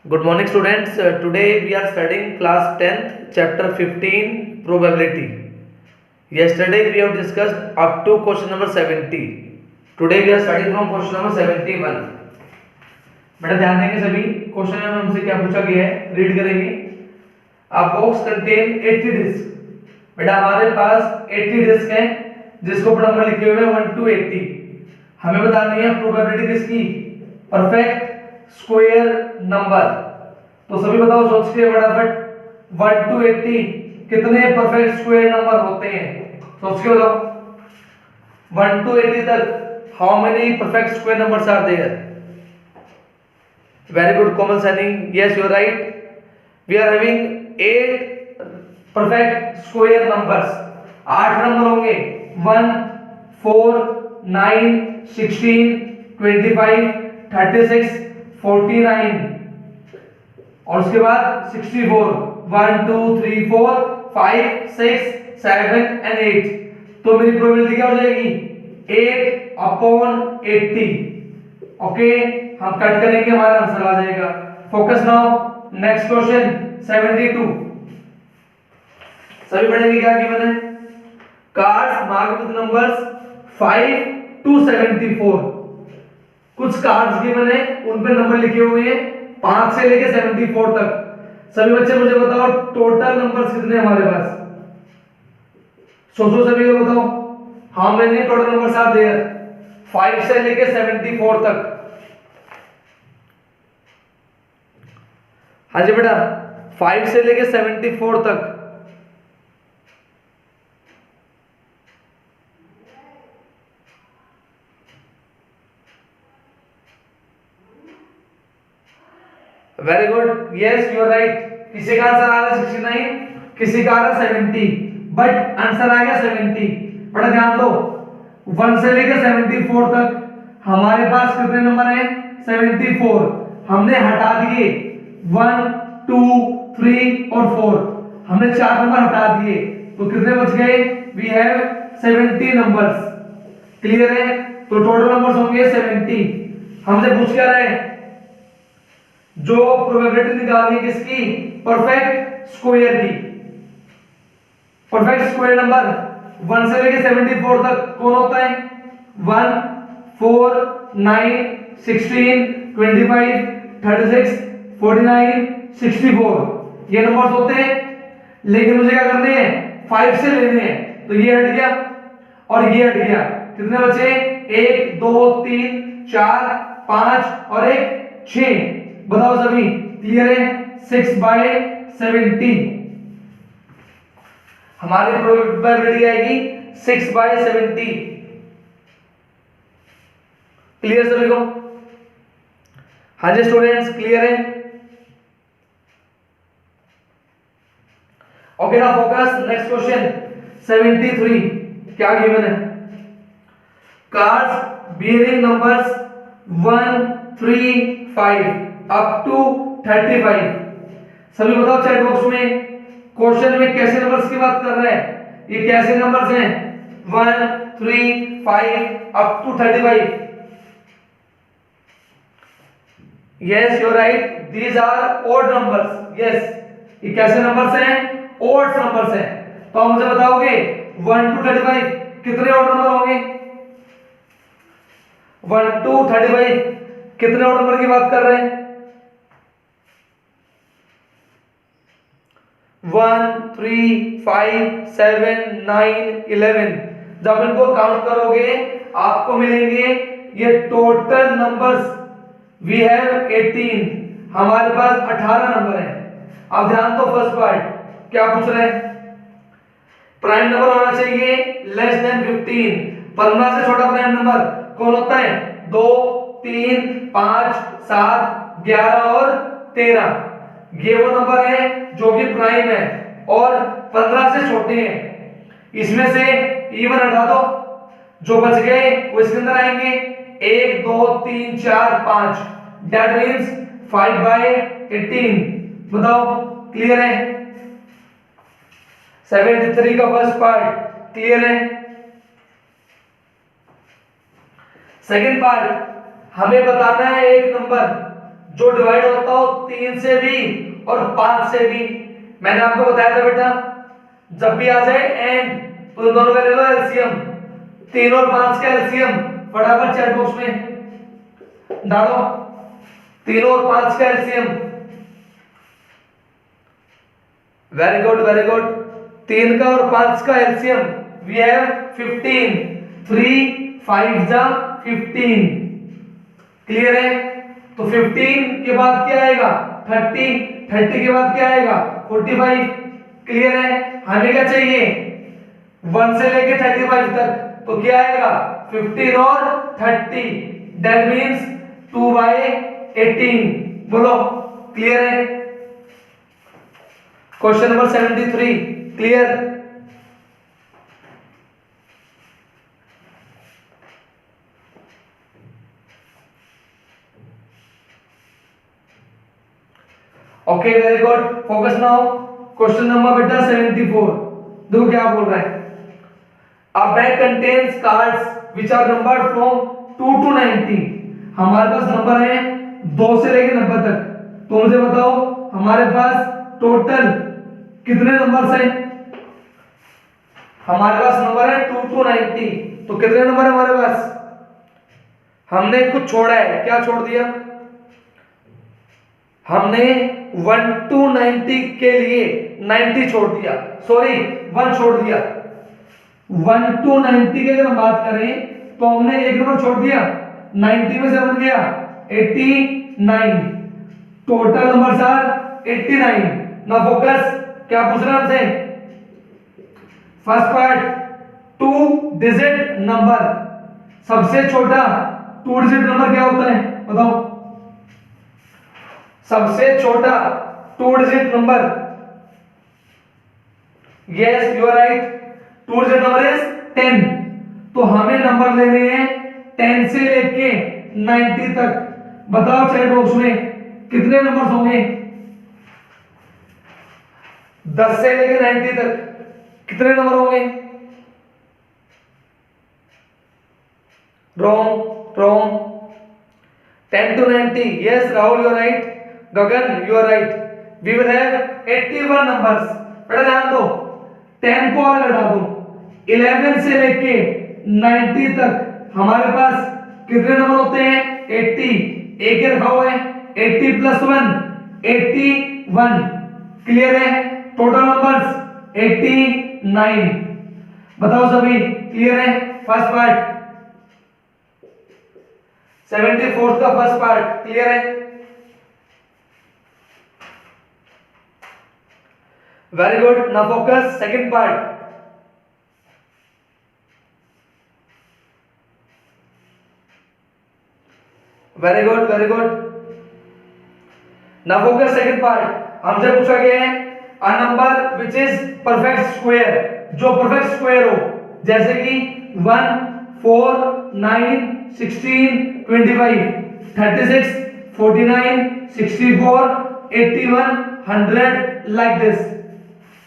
Good morning, students. Today we are studying class 10th, chapter 15, probability. Yesterday we have discussed up to question number 70. Today we are studying from question number 71. बेटा ध्यान देंगे सभी question में हमसे क्या पूछा गया है, रीड करेंगे। A box contain 80 disc. बेटा हमारे पास 80 डिस्क हैं जिसको ऊपर नंबर लिखे हुए हैं 1 to 80। हमें बतानी है प्रोबेबिलिटी किसकी, परफेक्ट स्क्वायर नंबर। तो सभी बताओ सोच के फटाफट 1 to 80 कितने परफेक्ट स्क्वायर नंबर होते हैं, सोच के बताओ। 1 to 80 तक how many perfect square numbers are there? Very good, Komal Sani. Yes, you are right. We are having 8 perfect square numbers. 8 number होंगे 1, 4, 9, 16, 25, 36, 49 और उसके बाद 64, 1, 2, 3, 4, 5, 6, 7 and 8। तो मेरी प्रोबेबिलिटी क्या हो जाएगी 8/80। ओके, हम कट करेंगे, हमारा आंसर आ जाएगा। Focus now, next question 72। सभी पढ़ेंगे क्या गिवन है। Cards marked with numbers 5 to 74। कुछ कार्ड्स गिवन है उन पे नंबर लिखे हुए हैं 5 से लेके 74 तक। सभी बच्चे मुझे बताओ टोटल नंबर्स कितने हमारे पास, सोचो सभी को बताओ। How many total numbers are there 5 से लेके 74 तक। हाँ जी बेटा, 5 से लेके 74 तक। Very good, yes you are right. किसी का आंसर आ रहा है 69, किसी का आ रहा है 70, बट आंसर आ गया 70। बड़ा ध्यान दो, 1 से लेके 74 तक हमारे पास कितने नंबर हैं 74। हमने हटा दिए 1, 2, 3 और 4, हमने 4 नंबर हटा दिए तो कितने बच गए, वी हैव 70 नंबर्स। क्लियर है, तो टोटल नंबर्स होंगे 70। हमसे पूछ क्या रहे, जो प्रोबेबिलिटी निकालनी है किसकी, परफेक्ट स्क्वायर की। परफेक्ट स्क्वायर नंबर 1 से लेके 74 तक कौन होता है, 1, 4, 9, 16, 25, 36, 49, 64 ये नंबर्स होते हैं। लेकिन मुझे क्या करने हैं 5 से लेने हैं, तो ये हट गया और ये हट गया, कितने बचे 1, 2, 3, 4, 5 और 1, 6। बताओ सभी, क्लियर है, 6/70 हमारी प्रोबेबिलिटी आएगी 6/70। क्लियर सभी को? हाँ जी स्टूडेंट्स, क्लियर है? ओके ना, फोकस, नेक्स्ट क्वेश्चन 73। क्या गिवन है, cards bearing numbers 1, 3, 5 up to 35। सभी बताओ चैट बॉक्स में, क्वेश्चन में कैसे नंबर्स की बात कर रहे हैं, ये कैसे नंबर्स हैं 1, 3, 5 up to 35। Yes you are right, these are odd numbers. Yes, ये कैसे नंबर्स हैं, ओड नंबर्स हैं। तो आप मुझे बताओगे 1 to 35 कितने ओड नंबर होंगे, 1 to 35 कितने ओड नंबर की बात कर रहे हैं, 1, 3, 5, 7, 9, 11। जब इनको काउंट करोगे आपको मिलेंगे ये टोटल नंबर्स, वी हैव 18, हमारे पास 18 नंबर हैं। अब ध्यान दो, फर्स्ट पार्ट क्या पूछ रहे हैं, प्राइम नंबर होना चाहिए लेस देन 15। 15 से छोटा प्राइम नंबर कौन होता है, 2, 3, 5, 7, 11 और 13। ये वो नंबर है जो कि प्राइम है और 15 से छोटे हैं। इसमें से इवन हटा दो, जो बच गए वो इसके अंदर आएंगे, 1, 2, 3, 4, 5, दैट मींस 5/18। बताओ क्लियर है, 73 का फर्स्ट पार्ट क्लियर है। सेकंड पार्ट, हमें बताना है एक नंबर जो डिवाइड होता हो 3 से भी और 5 से भी। मैंने आपको बताया था बेटा, जब भी आ जाए एंड तो इन दोनों का ले लो एलसीएम, 3 और 5 का एलसीएम फटाफट चैट बॉक्स में डालो, 3 और 5 का LCM. Very good very good. 3 का और 5 का एलसीएम वी हैव 15, 3 5 जा 15। क्लियर है? तो 15 के बाद क्या आएगा 30, 30 के बाद क्या आएगा 45। क्लियर है? हमें क्या चाहिए 1 से लेके 35 तक, तो क्या आएगा 15 और 30, दैट मीन्स 2/18। बोलो क्लियर है? Question number 73 clear? Okay very good, focus now. Question number बेटा 74, देखो क्या बोल रहा है। A bag contains cards which are numbered from 2 to 90। हमारे पास नंबर है 2 से लेकर 90 तक। तो मुझे बताओ हमारे पास टोटल कितने नंबर्स हैं? हमारे पास नंबर है 2 to 90, तो कितने नंबर है हमारे पास? हमने कुछ छोड़ा है, क्या छोड़ दिया? हमने 1 to 90 के लिए 90 छोड़ दिया, सॉरी 1 छोड़ दिया। 1 to 90 की अगर हम बात करें तो हमने एक नंबर छोड़ दिया, 90 में से बन गया 89। Total numbers are 89। Now focus, क्या पूछ रहा है हमसे? फर्स्ट पार्ट 2 डिजिट नंबर, सबसे छोटा 2 डिजिट नंबर क्या होता है बताओ? सबसे छोटा 2 digit number, yes you are right, 2 digit number is 10। तो हमें नंबर लेने हैं 10 से लेके 90 तक। बताओ चैट बॉक्स में कितने नंबर्स होंगे? 10 से लेके 90 तक कितने नंबर होंगे? Wrong wrong. 10 to 90, yes Rahul you are right, Gagan you are right, we will have 81 numbers. बेटा ध्यान दो, 10 को अलग हटा दो, 11 से लेके 90 तक हमारे पास कितने नंबर होते हैं? 80। एक ही रखा हुआ है, 80 + 1 81। क्लियर है? Total numbers 89। बताओ सभी क्लियर है? फर्स्ट पार्ट 74 का फर्स्ट पार्ट क्लियर है? Very good. Now focus second part. Very good very good. Now focus second part. हमसे पूछा गया है a number which is perfect square, जो परफेक्ट स्क्वायर हो, जैसे कि 1 4 9 16 25 36 49 64 81 100 लाइक दिस।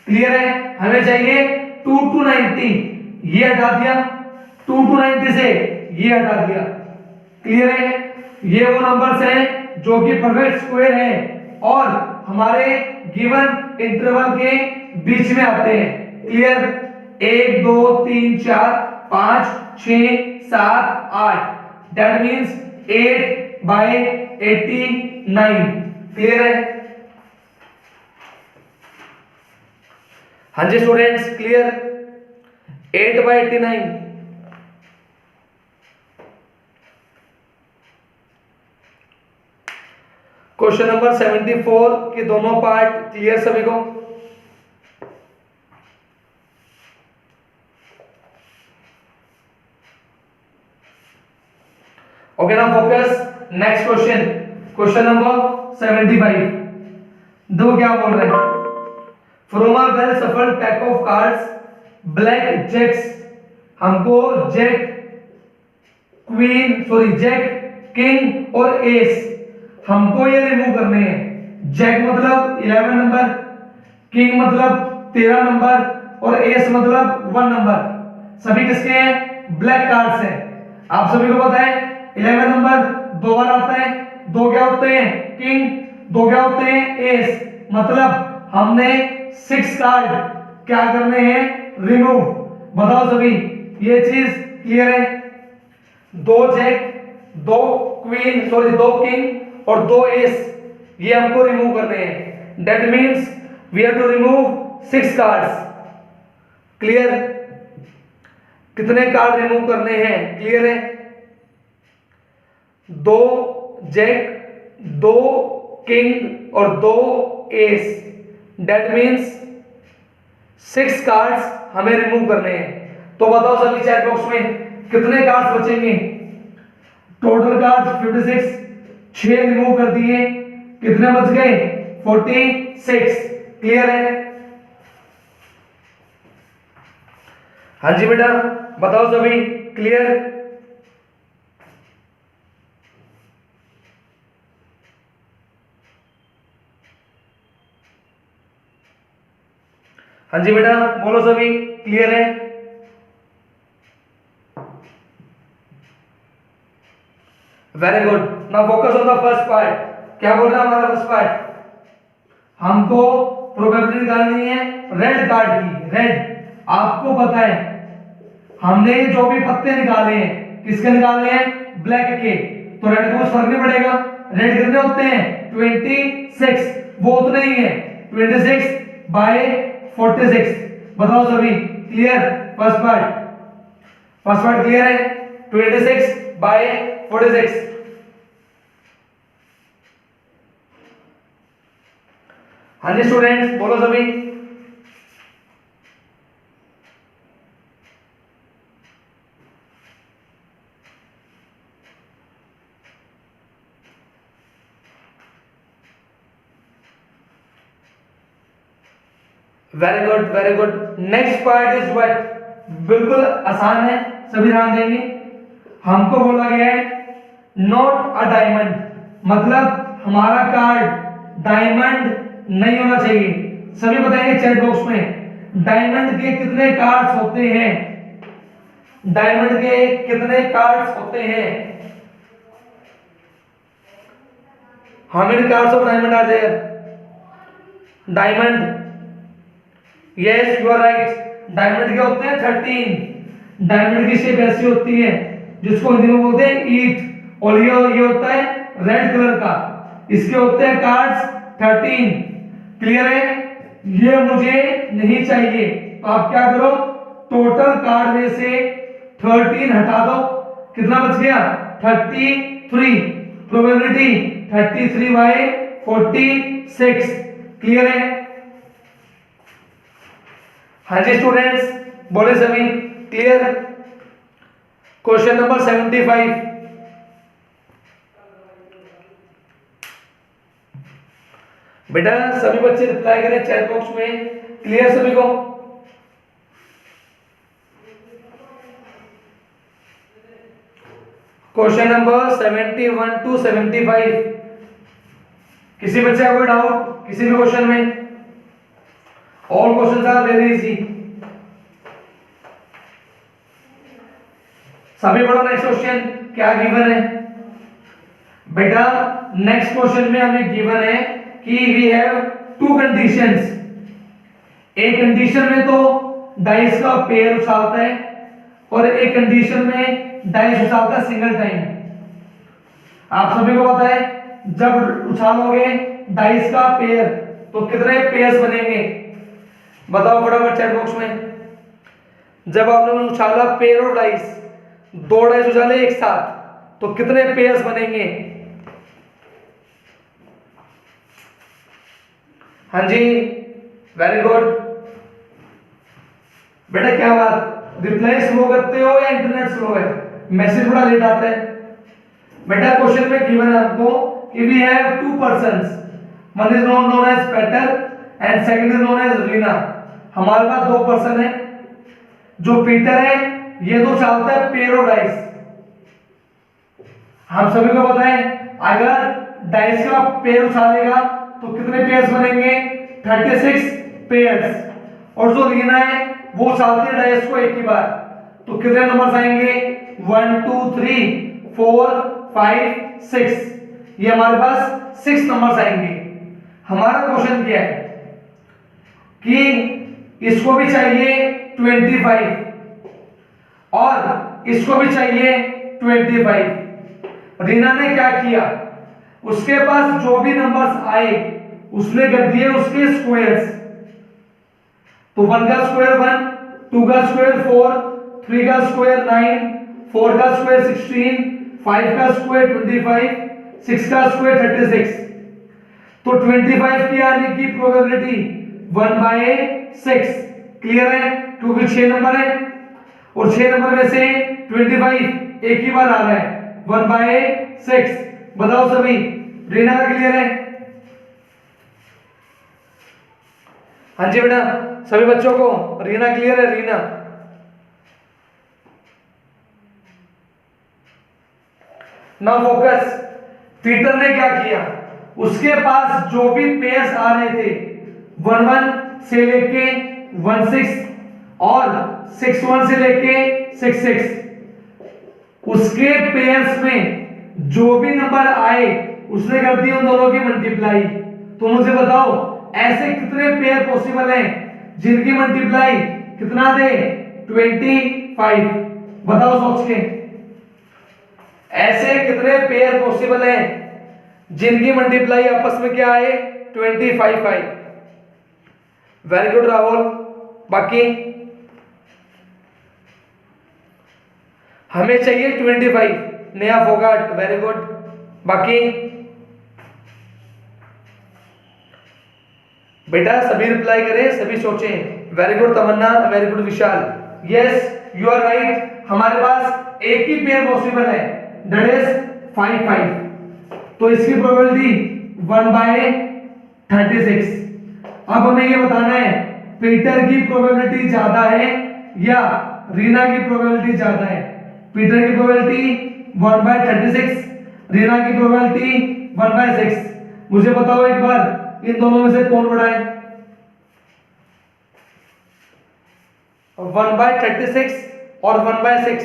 क्लियर है? हमें चाहिए 2 to 90, ये हटा दिया, 2 to 90 से ये हटा दिया। क्लियर है? ये वो नंबर्स हैं जो कि परफेक्ट स्क्वायर हैं और हमारे गिवन इंटरवल के बीच में आते हैं। क्लियर? 1 2 3 4 5 6 7 8, that means 8/89। क्लियर है? हाँ जी स्टूडेंट्स क्लियर? 8/89। क्वेश्चन नंबर 74 के दोनों पार्ट क्लियर सभी को? ओके ना focus. Next question, question number 75। दो क्या बोल रहे हैं? From a well shuffled pack of cards black jacks, हमको jack queen sorry jack king और एस हमको ये रिमूव करने हैं। जैक मतलब 11 नंबर, किंग मतलब 13 नंबर और एस मतलब 1 नंबर। सभी किसके हैं? ब्लैक कार्ड्स हैं। आप सभी को पता है 11 नंबर 2 बार आता है, दो क्या होते हैं किंग, दो क्या होते हैं एस, मतलब हमने 6 कार्ड क्या करने हैं रिमूव। बताओ सभी ये चीज क्लियर है? दो जैक, दो क्वीन, सॉरी दो किंग और दो एस, ये हमको रिमूव करने हैं। That means we have to remove 6 cards. Clear? कितने कार्ड रिमूव करने हैं? क्लियर है? दो जैक, दो किंग और दो एस, दैट मींस 6 कार्ड्स हमें रिमूव करने हैं। तो बताओ सभी चैट बॉक्स में कितने कार्ड्स बचेंगे? टोटल कार्ड्स 56, 6 रिमूव कर दिए, कितने बच गए 46। क्लियर है? हाँ जी बेटा बताओ सभी क्लियर? हाँ जी बेटा बोलो सभी क्लियर है? Very good. Now focus on the first part. क्या बोल रहा है हमारा फर्स्ट पार्ट? हमको प्रोबेबिलिटी निकालनी है रेड कार्ड की। रेड, आपको पता है हमने जो भी पत्ते निकाले हैं किसके निकाले हैं? ब्लैक के। तो रेड को कुछ फर्क नहीं पड़ेगा। रेड कितने होते हैं? 26, वो उतने ही है 26 बाय 46। बताओ सभी क्लियर? फर्स्ट पार्ट क्लियर है? 26 बाय 46। हाँ जी स्टूडेंट्स बोलो सभी। Very good very good. Next part is what? बिल्कुल आसान है, सभी ध्यान देंगे। हमको बोला गया है नॉट अ डायमंड, मतलब हमारा कार्ड डायमंड नहीं होना चाहिए। सभी बताएंगे चैट बॉक्स में डायमंड के कितने कार्ड्स होते हैं? डायमंड के कितने कार्ड्स होते हैं? How many cards of diamond are there? Diamond, yes you are right. Diamond के होते हैं 13। डायमंड की शेप ऐसी होती है जिसको हिंदी में बोलते हैं ईट, और ये होता है रेड कलर का। इसके होते हैं कार्ड्स 13। क्लियर है? ये मुझे नहीं चाहिए, तो आप क्या करो टोटल कार्ड में से 13 हटा दो। कितना बच गया? 33। Probability 33 bye 46। क्लियर है? हाँ जी स्टूडेंट्स बोले सभी क्लियर? Question number 75। बेटा सभी बच्चे रिप्लाई करें चैट बॉक्स में। क्लियर सभी को? Question number 71 to 75। किसी बच्चे का कोई डाउट किसी भी क्वेश्चन में? All questions are very easy. सभी पढ़ो नेक्स्ट क्वेश्चन क्या गिवन है। बेटा नेक्स्ट क्वेश्चन में हमें गिवन है कि वी हैव 2 कंडीशंस। एक कंडीशन में तो डाइस का पेयर उछालता है और एक कंडीशन में डाइस उछालता है सिंगल टाइम। आप सभी को पता है जब उछालोगे डाइस का पेयर तो कितने पेयर्स बनेंगे? बताओ फटाफट चैट बॉक्स में। जब आपने उछाला पेयर और डाइस, 2 डाइस उछाले एक साथ तो कितने पेयर्स बनेंगे? हाँ जी वेरी गुड। बेटा क्या बात रिप्लाई स्लो करते हो या इंटरनेट स्लो है? मैसेज थोड़ा लेट आता है। बेटा क्वेश्चन में गिवन है आपको कि we have 2 persons, one is known as Peter and second is known as Reena. हमारे पास 2 पर्सन है। जो पीटर है ये तो चाहता है पेयर और डाइस। हम सभी को पता है अगर डाइस का पेयर उछालेगा तो कितने पेयर्स बनेंगे? 36 पेयर्स। और जो रीना है वो उछालती है डाइस को एक ही बार, तो कितने नंबर्स आएंगे? 1 2 3 4 5 6। ये हमारे पास 6 नंबर्स आएंगे। हमारा क्वेश्चन क्या है कि इसको भी चाहिए 25 और इसको भी चाहिए 25। रीना ने क्या किया, उसके पास जो भी नंबर्स आए उसने कर दिए उसके स्क्वायर्स। तो 1 का स्क्वायर 1, 2 का स्क्वायर 4, 3 का स्क्वायर 9, 4 का स्क्वायर 16, 5 का स्क्वायर 25, 6 का स्क्वायर 36। तो 25 की आने की प्रोबेबिलिटी 1/6। क्लियर है? क्योंकि 6 नंबर है और 6 नंबर में से 25 एक ही बार आ रहा है, 1/6। बताओ सभी, रीना का क्लियर है? हाँ जी बेटा, सभी बच्चों को रीना क्लियर है? Reena, now focus. पीटर ने क्या किया, उसके पास जो भी पेयर्स आ रहे थे 11 से लेके 16 और 61 से लेके 66, उसके पेयर्स में जो भी नंबर आए उसने कर दी उन दोनों की मल्टीप्लाई। तो मुझे बताओ ऐसे कितने पेयर पॉसिबल हैं जिनकी मल्टीप्लाई कितना दे, 25। बताओ सोच के, ऐसे कितने पेयर पॉसिबल हैं जिनकी मल्टीप्लाई आपस में क्या आए, 25 आए। Very good Rahul. बाकी हमें चाहिए 25, नया फोगाट, वेरी गुड। बाकी बेटा सभी रिप्लाई करें, सभी सोचें। Very good Tamanna, very good Vishal. Yes you are right, हमारे पास एक ही पेयर पॉसिबल है, दैट इज 5। तो इसकी प्रोबेबिलिटी 1/36। अब हमें ये बताना है पीटर की प्रोबेबिलिटी ज्यादा है या रीना की प्रोबेबिलिटी ज्यादा है। पीटर की प्रोबेबिलिटी 1/36, रीना की प्रोबेबिलिटी 1/6। मुझे बताओ एक बार इन दोनों में से कौन बड़ा है? 1/36 और 1/6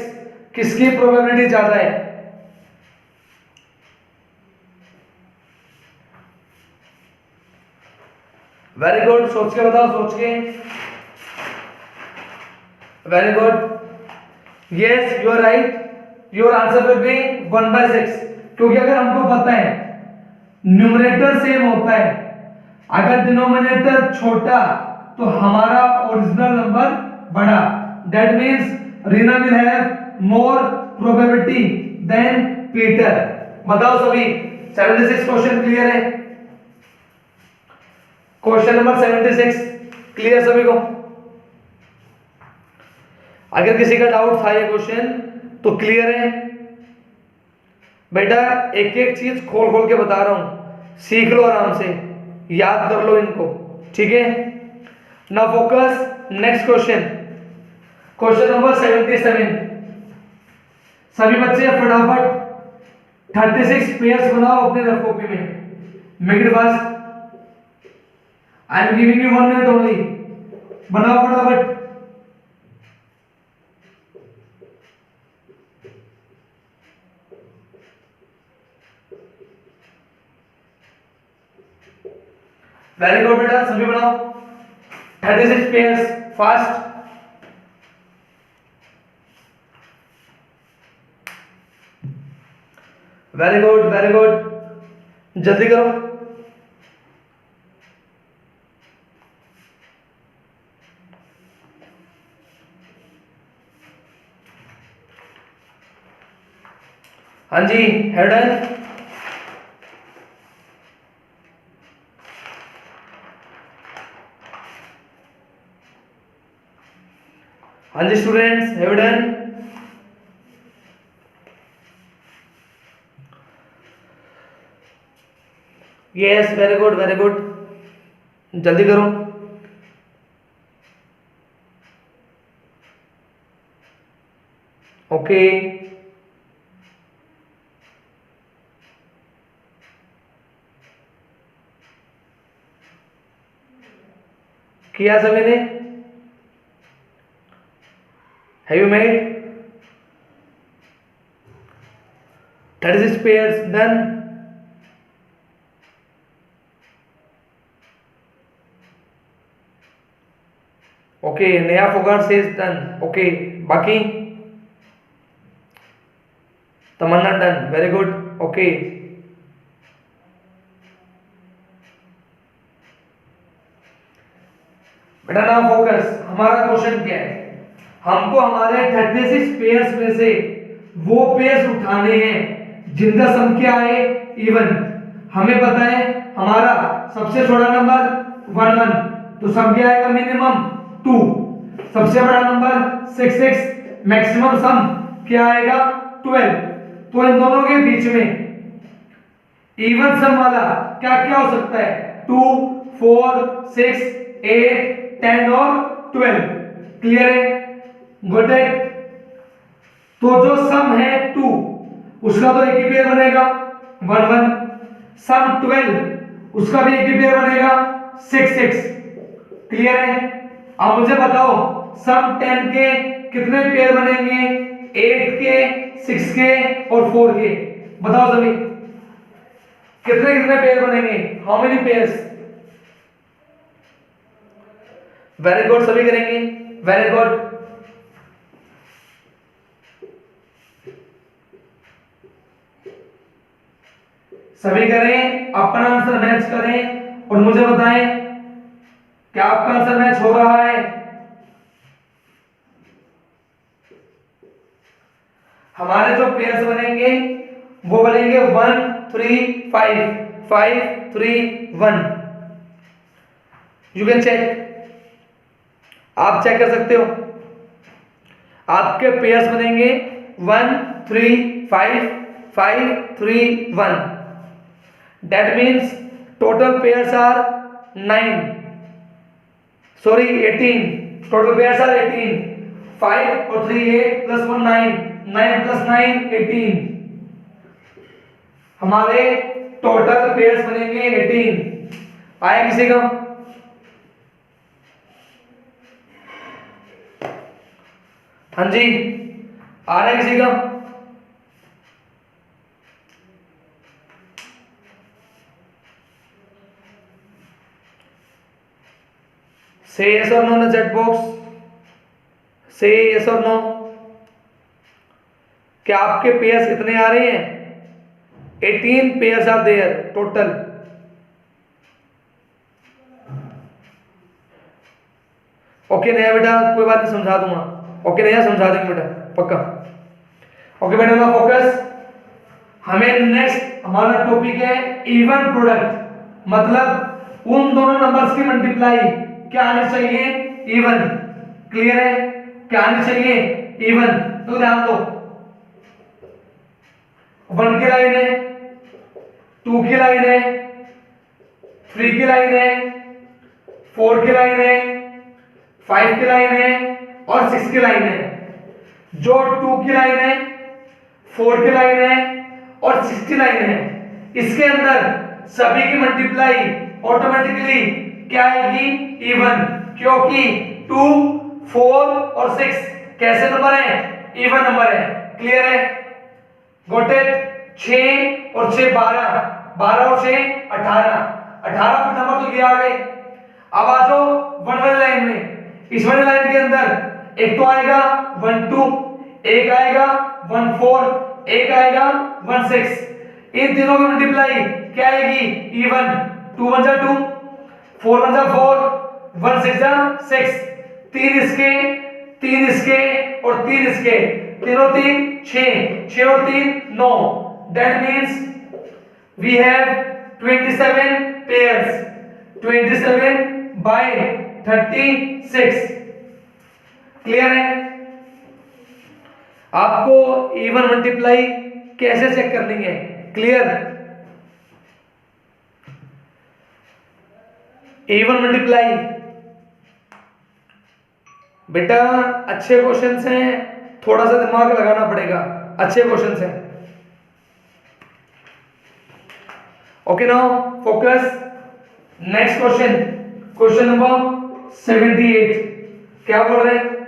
किसकी प्रोबेबिलिटी ज्यादा है? वेरी गुड, सोच के बताओ, सोच के। Very good, yes you are right, your answer will be 1/6। क्योंकि अगर हमको पता है न्यूमरेटर सेम होता है, अगर डिनोमिनेटर छोटा तो हमारा ओरिजिनल नंबर बड़ा। That means Reena will have more probability than Peter. बताओ सभी, 76 क्वेश्चन क्लियर है? क्वेश्चन नंबर 76 क्लियर सभी को? अगर किसी का डाउट था ये क्वेश्चन तो क्लियर है? बेटा एक एक चीज खोल खोल के बता रहा हूं, सीख लो आराम से, याद कर लो इनको, ठीक है? Now focus, next question, question number 77। सभी बच्चे फटाफट 36 पेयर्स बनाओ अपने रफ कॉपी में। Make it fast, I am giving you 1 minute only. बनाओ फटाफट। वेरी गुड बेटा, सभी बनाओ 36 pairs fast. Very good, very good, जल्दी करो। हाँ जी, हेडन। हाँ जी students, have done? Yes, very good, very good, जल्दी करो। ओके, किया सभी ने? Have you made 36 pairs? Done. Okay, नया फोगाट सेज डन। ओके, बाकी तमन्ना डन, वेरी गुड। ओके, बेटा नाउ फोकस। हमारा क्वेश्चन क्या है, हमको हमारे 36 पेयर्स में से वो पेयर्स उठाने हैं जिनका सम क्या है, इवन। हमें पता है हमारा सबसे छोटा नंबर 1 1, तो सम क्या आएगा, मिनिमम 2। सबसे बड़ा नंबर 6 6, मैक्सिमम सम क्या आएगा, 12। तो इन दोनों के बीच में इवन सम वाला क्या क्या हो सकता है, 2 4 6 8 10 और 12। क्लियर है, गुड है। तो जो सम है 2, उसका तो एक ही पेयर बनेगा 1 1। सम 12, उसका भी एक ही पेयर बनेगा 6 6। क्लियर है। अब मुझे बताओ सम 10 के कितने पेयर बनेंगे, 8 के, 6 के और 4 के। बताओ सभी कितने कितने पेयर बनेंगे, how many pairs. Very good, सभी करेंगे, वेरी गुड। सभी करें, अपना आंसर मैच करें और मुझे बताएं क्या आपका आंसर मैच हो रहा है। हमारे जो पेयर्स बनेंगे वो बनेंगे 1 3 5 5 3 1। यू कैन चेक, आप चेक कर सकते हो। आपके पेयर्स बनेंगे 1 3 5 5 3 1। That means total pairs are 9, sorry 18। Total pairs are 18। 5 और 3 8 प्लस 1 9, 9 प्लस 9 18। हमारे टोटल पेयर्स बनेंगे 18। आया किसी का? हाँ जी, आ रहा है किसी का? Say yes or no in the chat box. Say yes or no. क्या आपके पेयर्स इतने आ रहे हैं? 18 pairs are there total. Okay नया बेटा, कोई बात नहीं, समझा दूंगा। ओके नया, समझा देंगे बेटा, पक्का। ओके बेटा ना फोकस। हमें नेक्स्ट हमारा टॉपिक है इवन प्रोडक्ट, मतलब उन दोनों नंबर्स की मल्टीप्लाई क्या आनी चाहिए, इवन। क्लियर है, क्या आनी चाहिए, इवन। तो ध्यान दो, 1 की लाइन है, 2 की लाइन है, 3 की लाइन है, 4 की लाइन है, 5 की लाइन है और 6 की लाइन है। जो 2 की लाइन है, 4 की लाइन है और 6 की लाइन है, इसके अंदर सभी की मल्टीप्लाई ऑटोमेटिकली क्या आएगी, इवन। क्योंकि 2 4 और 6 कैसे नंबर है, इवन नंबर है। क्लियर है, गॉट इट। 6 और 6 12, 12 और 6 18, 18 नंबर तो ये आ गए। अब आ जाओ वन वाली लाइन में। इस वाली लाइन के अंदर एक तो आएगा 1 2, एक आएगा 1 4, एक आएगा 1 6। इन तीनों की मल्टीप्लाई क्या आएगी, इवन। 2 1 जा 2, 4 1 जा 4, 1 6 जा 6। 3 इसके, 3 इसके और 3 इसके, तीनों 3 6, 6 और 3 9। That means we have 27 pairs, 27 by 36। Clear है। आपको इवन मल्टीप्लाई कैसे चेक करनी है, क्लियर। इवन मल्टीप्लाई बेटा अच्छे क्वेश्चंस हैं, थोड़ा सा दिमाग लगाना पड़ेगा, अच्छे क्वेश्चंस हैं। Okay now focus. Next question, question number 78। क्या बोल रहे हैं,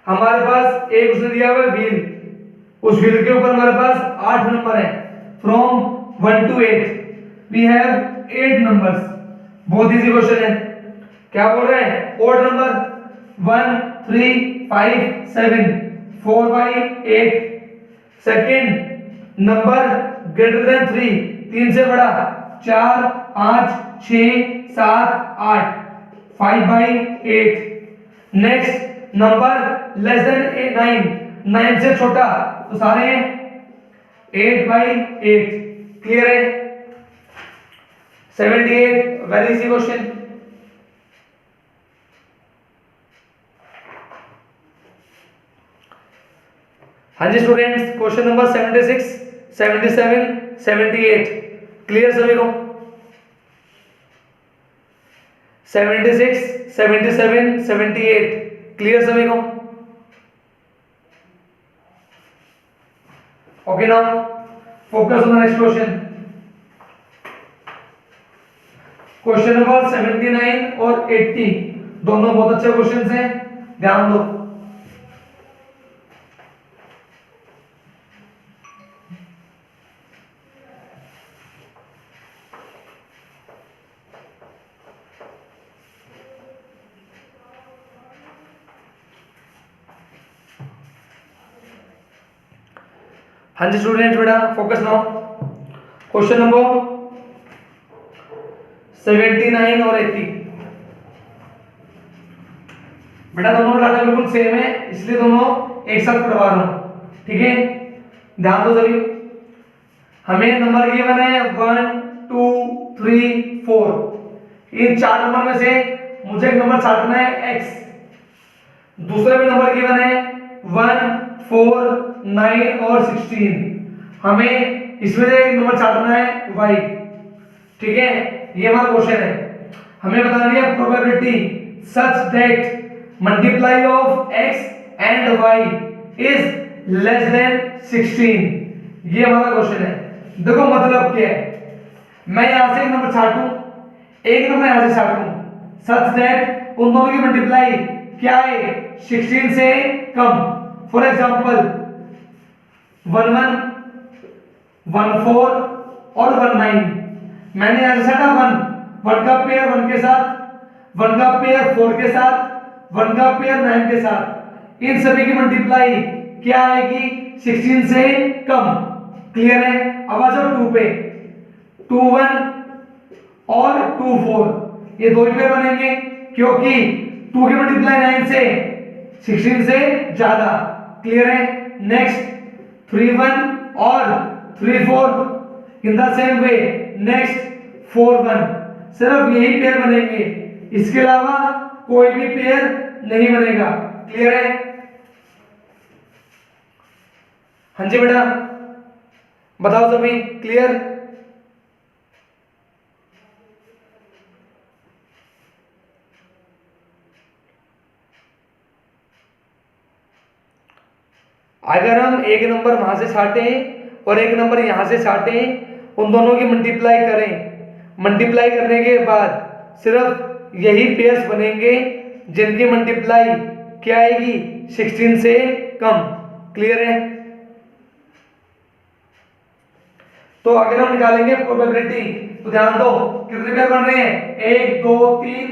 हमारे पास एक उसने दिया हुआ है व्हील, उस व्हील के ऊपर हमारे पास 8 नंबर है, from 1 to 8 we have 8 numbers. बहुत इजी क्वेश्चन है। क्या बोल रहे हैं, odd number 1 3 5 7 4 by 8। Second number greater than 3, 3 से बड़ा 4 5 6 7 8 5 by 8। Next number less than 9, 9 से छोटा तो सारे 8 by 8। क्लियर है? 78 वेरी इजी क्वेश्चन। हाँ जी स्टूडेंट्स, क्वेश्चन नंबर 76 77 78 क्लियर सभी को? 76 77 78 क्लियर सभी को? Okay now focus on the next question. Question number 79 और 80 दोनों बहुत अच्छे क्वेश्चंस हैं, ध्यान दो। हाँ जी स्टूडेंट बेटा फोकस नाउ। क्वेश्चन नंबर 79 और 80 बेटा दोनों डाटा बिल्कुल सेम है, इसलिए दोनों एक साथ करवा रहा हूं, ठीक है? ध्यान दो सभी। हमें नंबर गिवन है 1 2 3 4। इन 4 नंबर में से मुझे एक नंबर छांटना है x। दूसरे में नंबर गिवन है 1 4 9 और 16। हमें इसमें से एक नंबर छांटना है y, ठीक है? ये हमारा क्वेश्चन है। हमें बतानी है probability such that multiply of x and y is less than 16। ये हमारा क्वेश्चन है। देखो मतलब क्या है, मैं यहां से एक नंबर छांटूं, एक नंबर यहां से छांटूं, सच दैट उन दोनों की मल्टीप्लाई क्या है 16 से कम। फॉर एग्जांपल 1 1 1 4 और 1 9। मैंने यहां से छाटा 1 का पेयर 1 के साथ, 1 का पेयर 4 के साथ, 1 का पेयर 9 के साथ। इन सभी की मल्टीप्लाई क्या आएगी 16 से कम। क्लियर है? अब आ जाओ 2 पे। 2 1 और 2 4 ये दो ही पेयर बनेंगे, क्योंकि 2 की मल्टीप्लाई 9 से 16 से ज्यादा। क्लियर है? नेक्स्ट 3 1 और 3 4 in the same way. Next 4 1। सिर्फ यही पेयर बनेंगे, इसके अलावा कोई भी पेयर नहीं बनेगा। क्लियर है? हाँ जी बेटा बताओ सभी, क्लियर? अगर हम एक नंबर वहां से छाटें और एक नंबर यहां से छाटें, उन दोनों की मल्टीप्लाई करें, मल्टीप्लाई करने के बाद सिर्फ यही पेयर्स बनेंगे जिनकी मल्टीप्लाई क्या आएगी 16 से कम। क्लियर है? तो अगर हम निकालेंगे प्रोबेबिलिटी तो ध्यान दो कितने पेयर बन रहे हैं 1 2 3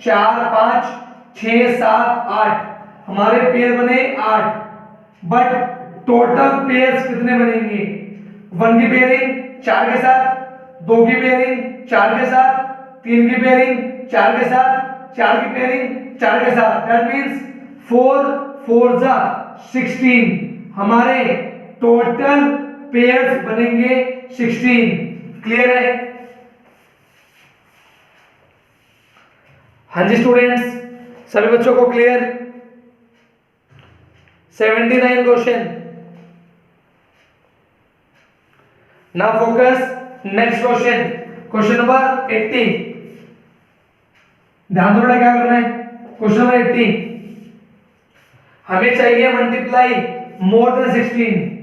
4 5 6 7 8। हमारे पेयर बने 8, बट टोटल पेयर्स कितने बनेंगे? 1 की पेयरिंग 4 के साथ, 2 की पेयरिंग 4 के साथ, 3 की पेयरिंग 4 के साथ, 4 की पेयरिंग 4 के साथ। दैट मींस 4 4 जा 16। हमारे टोटल पेयर्स बनेंगे 16। क्लियर है? हाँ जी स्टूडेंट्स, सभी बच्चों को clear? 79 question. Now focus next question, question number 80। ध्यान दो बेटा क्या करना है। क्वेश्चन नंबर 80 हमें चाहिए मल्टीप्लाई मोर देन 16।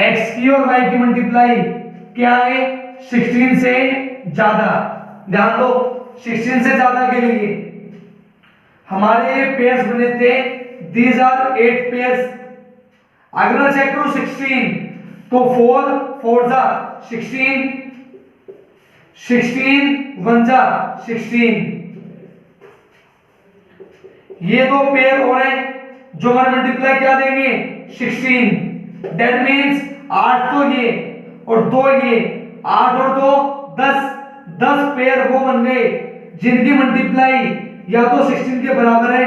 x की और y की मल्टीप्लाई क्या है 16 से ज्यादा। ध्यान दो 16 से ज्यादा के लिए हमारे पेयर्स बने थे, these are 8 पेयर्स। अगर मैं चेक करूं 16 तो 4 4 जा 16, 16 1 जा 16। ये दो पेयर हो रहे हैं जो हमारे मल्टीप्लाई क्या देंगे 16, दैट मीन्स 8 तो ये और 2 ये, 8 और 2 10, 10 पेयर वो बन गए जिनकी मल्टीप्लाई या तो 16 के बराबर है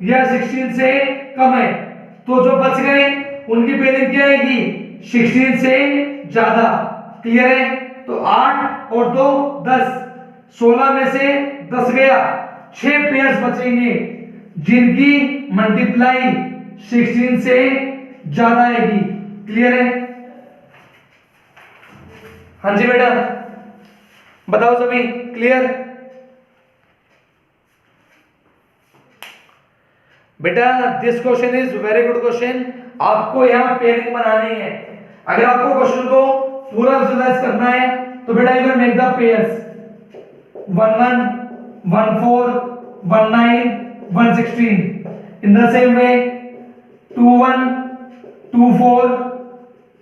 या 16 से कम है। तो जो बच गए उनकी पेयरिंग क्या आएगी 16 से ज्यादा। क्लियर है? तो 8 और 2 10, 16 में से 10 गया, 6 पेयर्स बचेंगे जिनकी मल्टीप्लाई 16 से ज्यादा आएगी। क्लियर है? हाँ जी बेटा बताओ सभी क्लियर? बेटा this question is very good question. आपको यहाँ पेयरिंग बनानी है। अगर आपको क्वेश्चन को पूरा विजुअलाइज करना है तो बेटा you can make the pairs 1 1 1 4 1 9 1 16 in the same way 2 1 2 4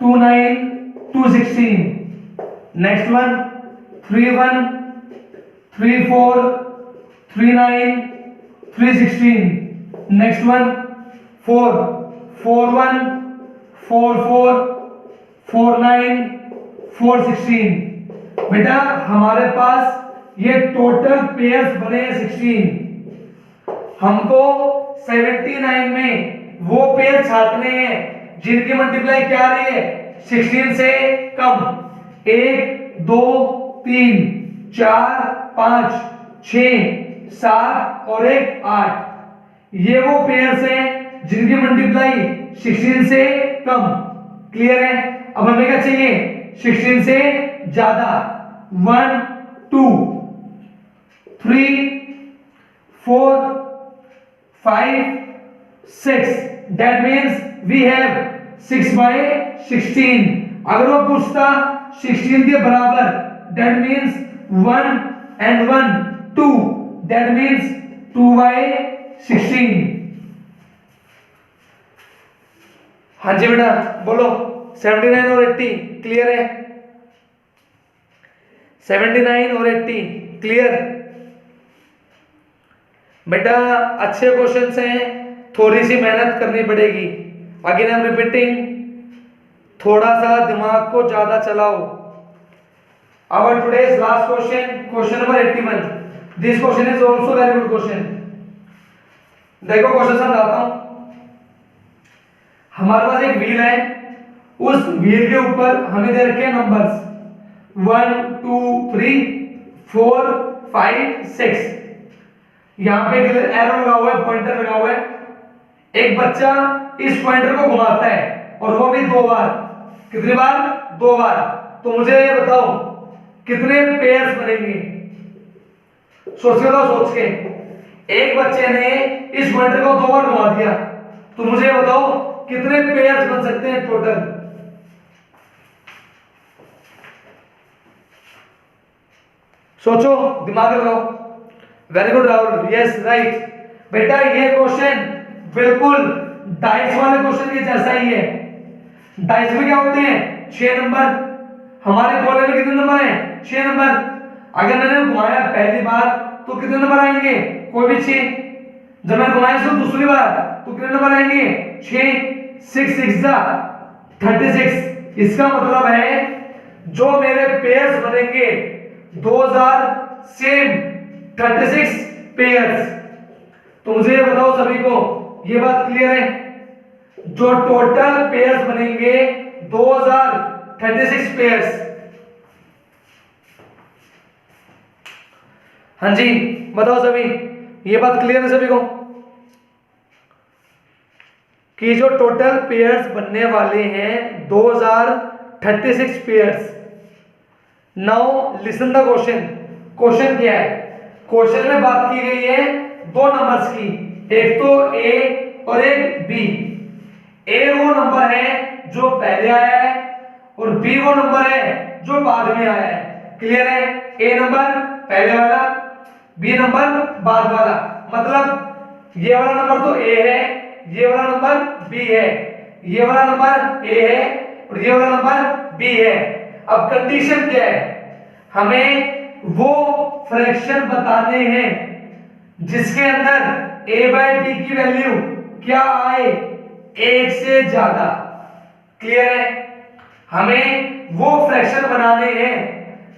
2 9 2 16। Next one 3 1 3 4 3 9 3 16। Next one 4 4 1 4 4 4 9 4 16। बेटा हमारे पास ये टोटल पेयर्स बने 16। हमको 79 में वो पेयर छांटने हैं जिनकी मल्टीप्लाई क्या आ रही है 16 से कम। 1 2 3 4 5 6 7 और 1 8। ये वो पेयर्स हैं जिनकी मल्टीप्लाई 16 से कम। क्लियर है? अब हमें क्या चाहिए 16 से ज्यादा। 1 2 3 4 5 6 दैट मीन्स वी हैव 6/16। अगर वो पूछता 16 के बराबर that means 1 and 1 2 that means 2/16। हाँ जी बेटा बोलो 79 और 80 क्लियर है? 79 और 80 क्लियर? बेटा अच्छे क्वेश्चंस हैं, थोड़ी सी मेहनत करनी पड़ेगी। अगेन आई एम रिपीटिंग, थोड़ा सा दिमाग को ज्यादा चलाओ। Our today's last question, question number 81। This question is also very good question. देखो क्वेश्चन समझाता हूं। हमारे पास एक व्हील है, उस व्हील के ऊपर हमें दे रखे हैं नंबर्स 1 2 3 4 5 6। यहां पे एरो लगा हुआ है, पॉइंटर लगा हुआ है। एक बच्चा इस पॉइंटर को घुमाता है और वो भी 2 बार। कितनी बार? 2 बार। तो मुझे ये बताओ कितने पेयर्स बनेंगे? सोच के बताओ, सोच के। एक बच्चे ने इस पॉइंटर को 2 बार घुमा दिया, तो मुझे बताओ कितने पेयर्स बन सकते हैं टोटल? सोचो, दिमाग लगाओ। Very good Rahul, yes right. बेटा ये क्वेश्चन बिल्कुल डाइस वाले क्वेश्चन के जैसा ही है। डाइस में क्या होते हैं 6 नंबर। हमारे गोले में कितने नंबर हैं 6 नंबर। अगर मैंने घुमाया पहली बार तो कितने नंबर आएंगे? कोई भी 6। जब मैं घुमाया इसको दूसरी बार तो कितने नंबर आएंगे? 6। 6 6 36। इसका मतलब है जो मेरे पेयर्स बनेंगे 2000 सेम 36 पेयर्स। तो मुझे बताओ सभी को, ये बात क्लियर है? जो टोटल पेयर्स बनेंगे 2036 पेयर्स। हाँ जी बताओ सभी, ये बात क्लियर है सभी को कि जो टोटल पेयर्स बनने वाले हैं 2036 pairs. Now listen the question. Question क्या है? क्वेश्चन में बात की गई है 2 नंबर्स की, एक तो ए और एक बी। ए वो नंबर है जो पहले आया है और बी वो नंबर है जो बाद में आया है। क्लियर है? ए नंबर पहले वाला, बी नंबर बाद वाला। मतलब ये वाला नंबर तो ए है, ये वाला नंबर बी है, ये वाला नंबर ए है और ये वाला नंबर बी है। अब कंडीशन क्या है? हमें वो फ्रैक्शन बताने हैं जिसके अंदर a बाय b की वैल्यू क्या आए, एक से ज्यादा। क्लियर है? हमें वो फ्रैक्शन बनाने हैं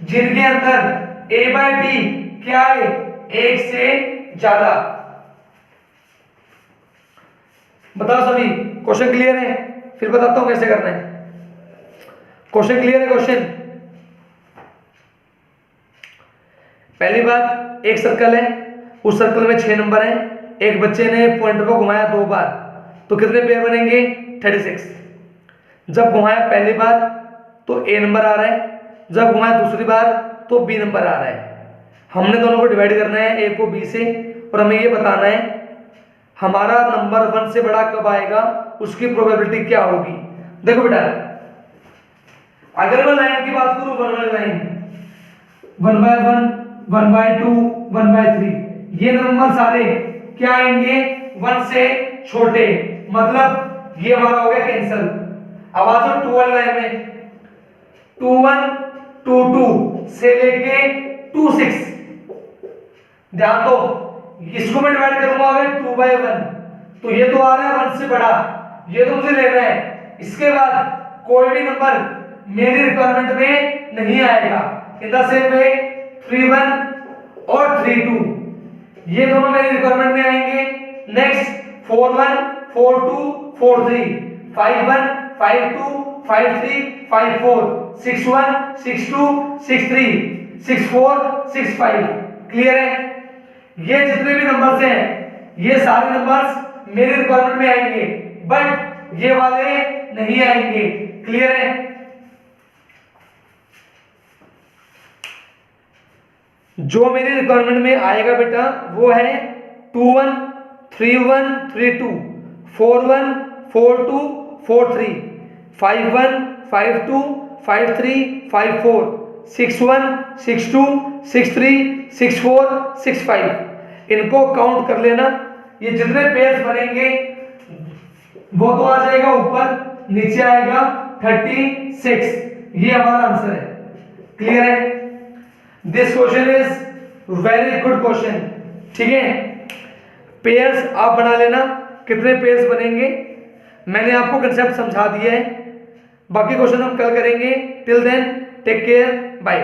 जिनके अंदर a बाय b क्या है, एक से ज्यादा। बताओ सभी, क्वेश्चन क्लियर है? फिर बताता हूं कैसे करना है। क्वेश्चन क्लियर है? क्वेश्चन, पहली बात, एक सर्कल है, उस सर्कल में 6 नंबर हैं, एक बच्चे ने पॉइंटर को घुमाया 2 बार, तो कितने पेयर बनेंगे, 36। जब घुमाया पहली बार तो ए नंबर आ रहा है, जब घुमाया दूसरी बार तो बी नंबर आ रहा है। हमने दोनों को डिवाइड करना है, ए को बी से, और हमें ये बताना है हमारा नंबर 1 से बड़ा कब आएगा, उसकी प्रोबेबिलिटी क्या होगी। देखो बेटा, अगर मैं लाइन की बात करूं, 1 by line, 1 by 1, 1 by 2, 1 by 3, ये नंबर सारे क्या आएंगे, 1 से छोटे, मतलब ये हमारा हो गया कैंसल। अब आ जाओ 2 वाली लाइन में, 21, 22 से लेके 26, ध्यान दो, इसको मैं डिवाइड करूंगा 2 बाय 1, तो ये तो आ रहा है 1 से बड़ा, ये तो मुझे लेना है। इसके बाद कोई भी नंबर मेरी रिक्वायरमेंट में नहीं आएगा। इन द सेम वे 31 और 32 ये दोनों मेरी रिक्वायरमेंट में आएंगे। नेक्स्ट 41, 42, 43, 51, 52, 53, 54, 61, 62, 63, 64, 65। क्लियर है? ये जितने भी नंबर्स हैं, ये सारे नंबर्स मेरी रिक्वायरमेंट में आएंगे, बट ये वाले नहीं आएंगे। क्लियर है? जो मेरी रिक्वायरमेंट में आएगा बेटा वो है 21, 31, 32, 41, 42, 43, 51, 52, 53, 54, 61, 62, 63, 64, 65। इनको काउंट कर लेना। ये जितने पेयर्स बनेंगे वो तो आ जाएगा ऊपर, नीचे आएगा 36। ये हमारा आंसर है। क्लियर है? This question is very good question. ठीक है, पेयर्स आप बना लेना, कितने पेयर्स बनेंगे मैंने आपको कंसेप्ट समझा दिया है। बाकी क्वेश्चन हम कल करेंगे। Till then take care, bye.